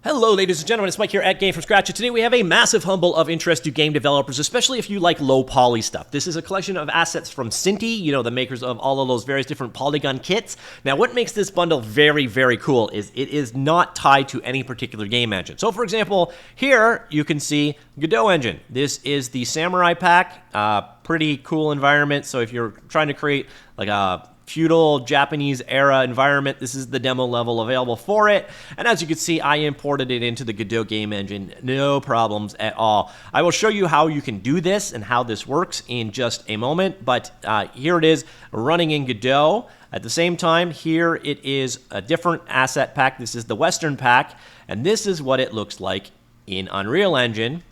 Hello, ladies and gentlemen, it's Mike here at Game From Scratch, and today we have a massive humble of interest to game developers, especially if you like low poly stuff. This is a collection of assets from Synty, you know, the makers of all of those various different polygon kits. Now, what makes this bundle very, very cool is it is not tied to any particular game engine. So, for example, here you can see Godot engine. This is the Samurai pack, pretty cool environment. So if you're trying to create like a feudal Japanese era environment, this is the demo level available for it. And as you can see, I imported it into the Godot game engine, no problems at all. I will show you how you can do this and how this works in just a moment, but here it is running in Godot. At the same time, here it is a different asset pack. This is the Western pack, and this is what it looks like in Unreal Engine.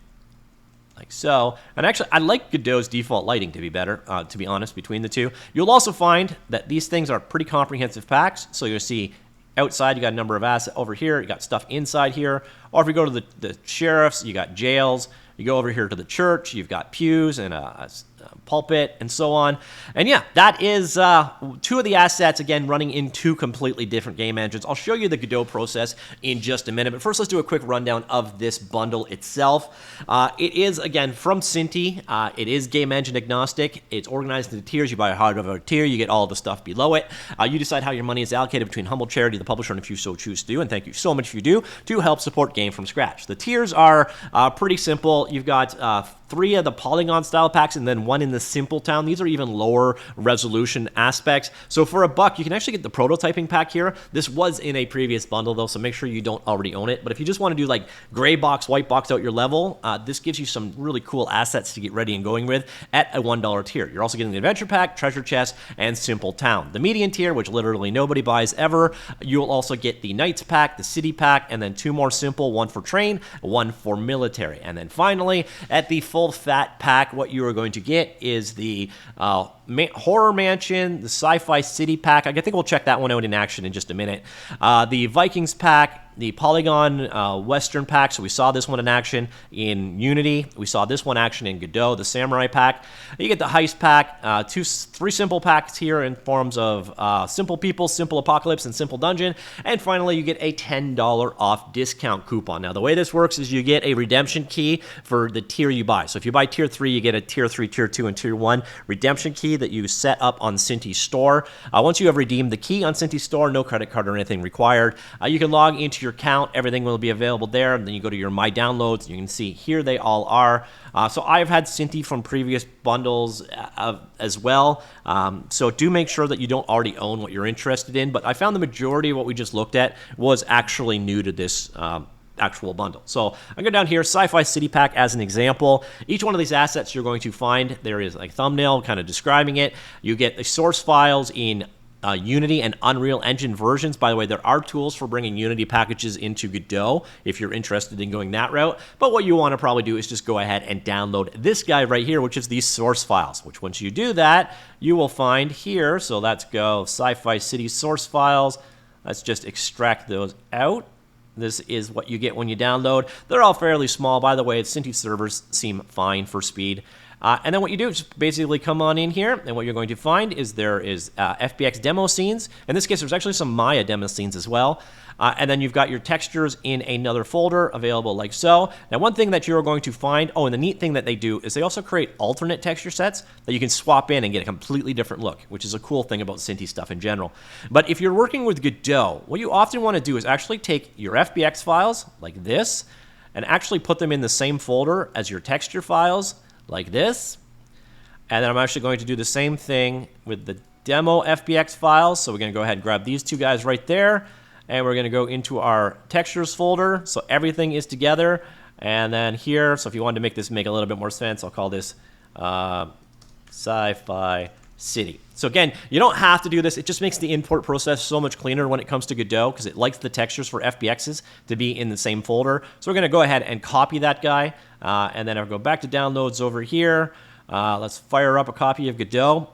Like so. And actually, I like Godot's default lighting to be better, to be honest, between the two. You'll also find that these things are pretty comprehensive packs. So you'll see outside, you got a number of assets over here. You got stuff inside here. Or if you go to the sheriffs, you got jails. You go over here to the church, you've got pews and a pulpit and so on. And yeah, that is two of the assets, again, running in two completely different game engines. I'll show you the Godot process in just a minute, but first let's do a quick rundown of this bundle itself. It is, again, from Synty. It is game engine agnostic. It's organized into tiers. You buy a hardware tier, you get all the stuff below it. You decide how your money is allocated between humble charity, the publisher, and if you so choose to do, and thank you so much if you do, to help support Game From Scratch. The tiers are pretty simple. You've got 3 of the polygon style packs and then 1 in the simple town. These are even lower resolution aspects. So for $1, you can actually get the prototyping pack here. This was in a previous bundle though, so make sure you don't already own it. But if you just want to do like gray box, white box out your level, this gives you some really cool assets to get ready and going with at a $1 tier. You're also getting the adventure pack, treasure chest, and simple town. The median tier, which literally nobody buys ever, you'll also get the knights pack, the city pack, and then 2 more simple, 1 for train, 1 for military. And then finally, at the full fat pack, what you are going to get is the horror mansion, the sci-fi city pack. I think we'll check that one out in action in just a minute. The Vikings pack, the Polygon Western pack. So we saw this one in action in Unity. We saw this one action in Godot, the Samurai pack. You get the Heist pack, 3 simple packs here in forms of Simple People, Simple Apocalypse, and Simple Dungeon. And finally, you get a $10 off discount coupon. Now, the way this works is you get a redemption key for the tier you buy. So if you buy tier 3, you get a tier 3, tier 2, and tier 1 redemption key that you set up on Synty Store. Once you have redeemed the key on Synty Store, no credit card or anything required. You can log into your account. Everything will be available there. And then you go to your My Downloads. You can see here they all are. So I've had Synty from previous bundles as well. So do make sure that you don't already own what you're interested in. But I found the majority of what we just looked at was actually new to this actual bundle. So I go down here, Sci-Fi City Pack as an example. Each one of these assets you're going to find, there is a thumbnail kind of describing it. You get the source files in Unity and Unreal Engine versions. By the way, there are tools for bringing Unity packages into Godot if you're interested in going that route. But what you want to probably do is just go ahead and download this guy right here, which is these source files, which once you do that, you will find here. So let's go Sci-Fi City source files. Let's just extract those out. This is what you get when you download. They're all fairly small. By the way, Synty servers seem fine for speed. And then what you do is just basically come on in here, and what you're going to find is there is FBX demo scenes. In this case, there's actually some Maya demo scenes as well. And then you've got your textures in another folder available like so. Now, one thing that you're going to find, and the neat thing that they do is they also create alternate texture sets that you can swap in and get a completely different look, which is a cool thing about Synty stuff in general. But if you're working with Godot, what you often want to do is actually take your FBX files like this and actually put them in the same folder as your texture files like this. And then I'm actually going to do the same thing with the demo FBX files. So we're going to go ahead and grab these 2 guys right there. And we're going to go into our textures folder. So everything is together. And then here, so if you wanted to make this make a little bit more sense, I'll call this Sci-Fi City. So again, you don't have to do this. It just makes the import process so much cleaner when it comes to Godot because it likes the textures for FBXs to be in the same folder. So we're going to go ahead and copy that guy. And then I'll go back to downloads over here. Let's fire up a copy of Godot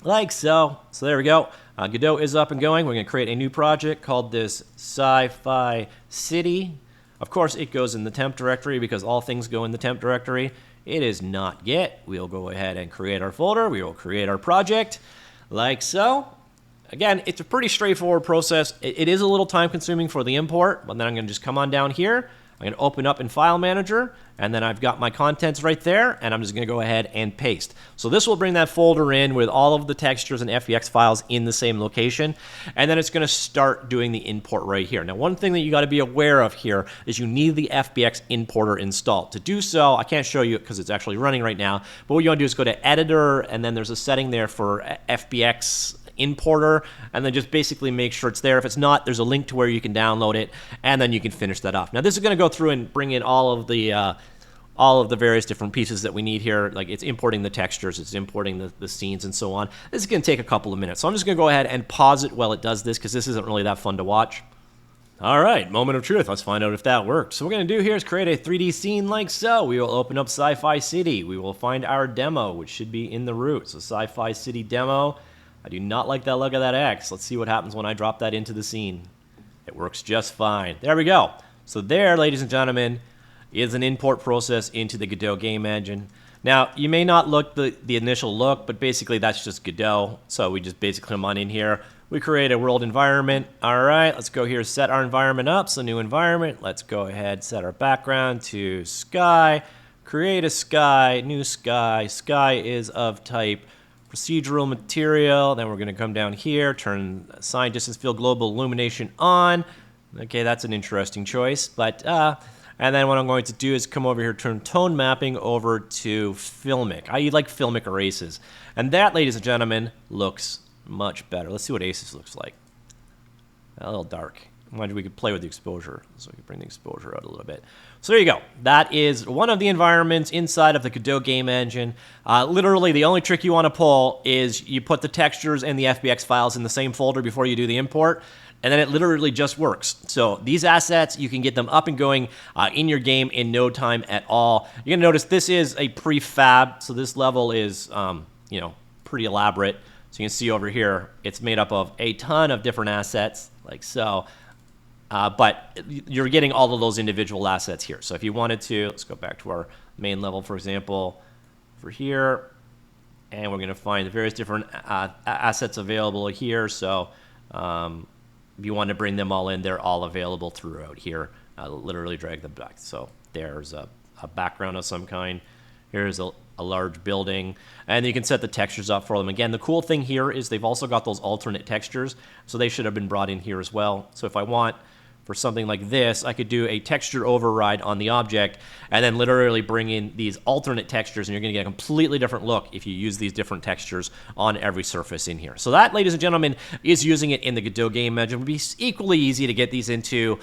like so. So there we go. Godot is up and going. We're going to create a new project called this Sci-Fi City. Of course, it goes in the temp directory because all things go in the temp directory. It is not yet. We'll go ahead and create our folder. We will create our project like so. again, it's a pretty straightforward process. It is a little time consuming for the import, but then I'm going to just come on down here. I'm going to open up in File Manager, and then I've got my contents right there, and I'm just going to go ahead and paste. So this will bring that folder in with all of the textures and FBX files in the same location, and then it's going to start doing the import right here. Now, one thing that you got to be aware of here is you need the FBX importer installed. To do so, I can't show you it because it's actually running right now, but what you want to do is go to Editor, and then there's a setting there for FBX importer, and then just basically make sure it's there. If it's not, there's a link to where you can download it, and then you can finish that off. Now this is going to go through and bring in all of the various different pieces that we need here. Like it's importing the textures, it's importing the scenes and so on. This is going to take a couple of minutes, so I'm just going to go ahead and pause it while it does this, because this isn't really that fun to watch. All right, moment of truth. Let's find out if that worked. So what we're going to do here is create a 3D scene like so. We will open up Sci-Fi City. We will find our demo, which should be in the root. So Sci-Fi City demo. I do not like that look of that X. Let's see what happens when I drop that into the scene. It works just fine. There we go. So there, ladies and gentlemen, is an import process into the Godot game engine. Now, you may not look the initial look, but basically that's just Godot. So we just basically come on in here. We create a world environment. All right, let's go here, set our environment up. So new environment. Let's go ahead, set our background to sky. Create a sky, new sky. Sky is of type procedural material. Then we're going to come down here, turn sign distance field global illumination on. Okay, that's an interesting choice. But and then what I'm going to do is come over here, turn tone mapping over to filmic. I like filmic erases. And that, ladies and gentlemen, looks much better. Let's see what Aces looks like. A little dark. Imagine we could play with the exposure. So we can bring the exposure out a little bit. So there you go. That is one of the environments inside of the Godot game engine. Literally, the only trick you want to pull is you put the textures and the FBX files in the same folder before you do the import, and then it literally just works. So these assets, you can get them up and going in your game in no time at all. You're going to notice this is a prefab, so this level is pretty elaborate. So you can see over here, it's made up of a ton of different assets, like so. But you're getting all of those individual assets here. So if you wanted to, let's go back to our main level, for example, for here. And we're going to find the various different assets available here. So if you want to bring them all in, they're all available throughout here. Literally drag them back. So there's a background of some kind. Here's a large building. And you can set the textures up for them. Again, the cool thing here is they've also got those alternate textures. So they should have been brought in here as well. So if I want, for something like this, I could do a texture override on the object and then literally bring in these alternate textures, and you're going to get a completely different look if you use these different textures on every surface in here. So that, ladies and gentlemen, is using it in the Godot game engine. It would be equally easy to get these into,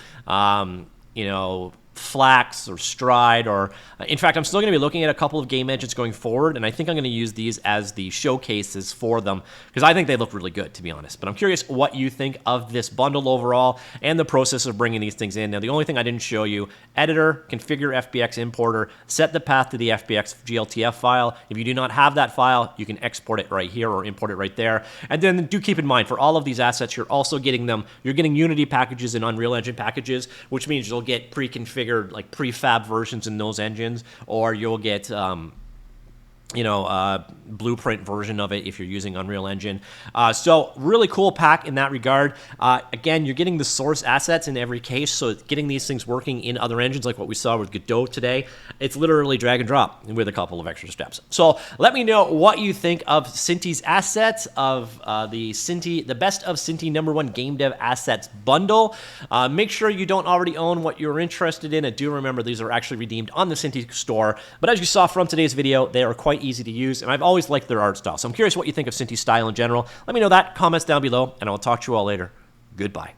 Flax or Stride, or in fact, I'm still going to be looking at a couple of game engines going forward, and I think I'm going to use these as the showcases for them because I think they look really good, to be honest. But I'm curious what you think of this bundle overall and the process of bringing these things in. Now, the only thing I didn't show you: editor, configure FBX importer, set the path to the FBX GLTF file. If you do not have that file, you can export it right here or import it right there. And then do keep in mind, for all of these assets, you're also getting them. You're getting Unity packages and Unreal Engine packages, which means you'll get pre-configured, like prefab versions in those engines, or you'll get blueprint version of it if you're using Unreal Engine. So really cool pack in that regard. Again, you're getting the source assets in every case, so getting these things working in other engines like what we saw with Godot today, it's literally drag and drop with a couple of extra steps. So let me know what you think of Synty's assets, of the Best of Synty #1 Game Dev Assets bundle. Make sure you don't already own what you're interested in, and do remember these are actually redeemed on the Synty store. But as you saw from today's video, they are quite easy to use, and I've always liked their art style. So I'm curious what you think of Synty's style in general. Let me know that, comments down below, and I'll talk to you all later. Goodbye.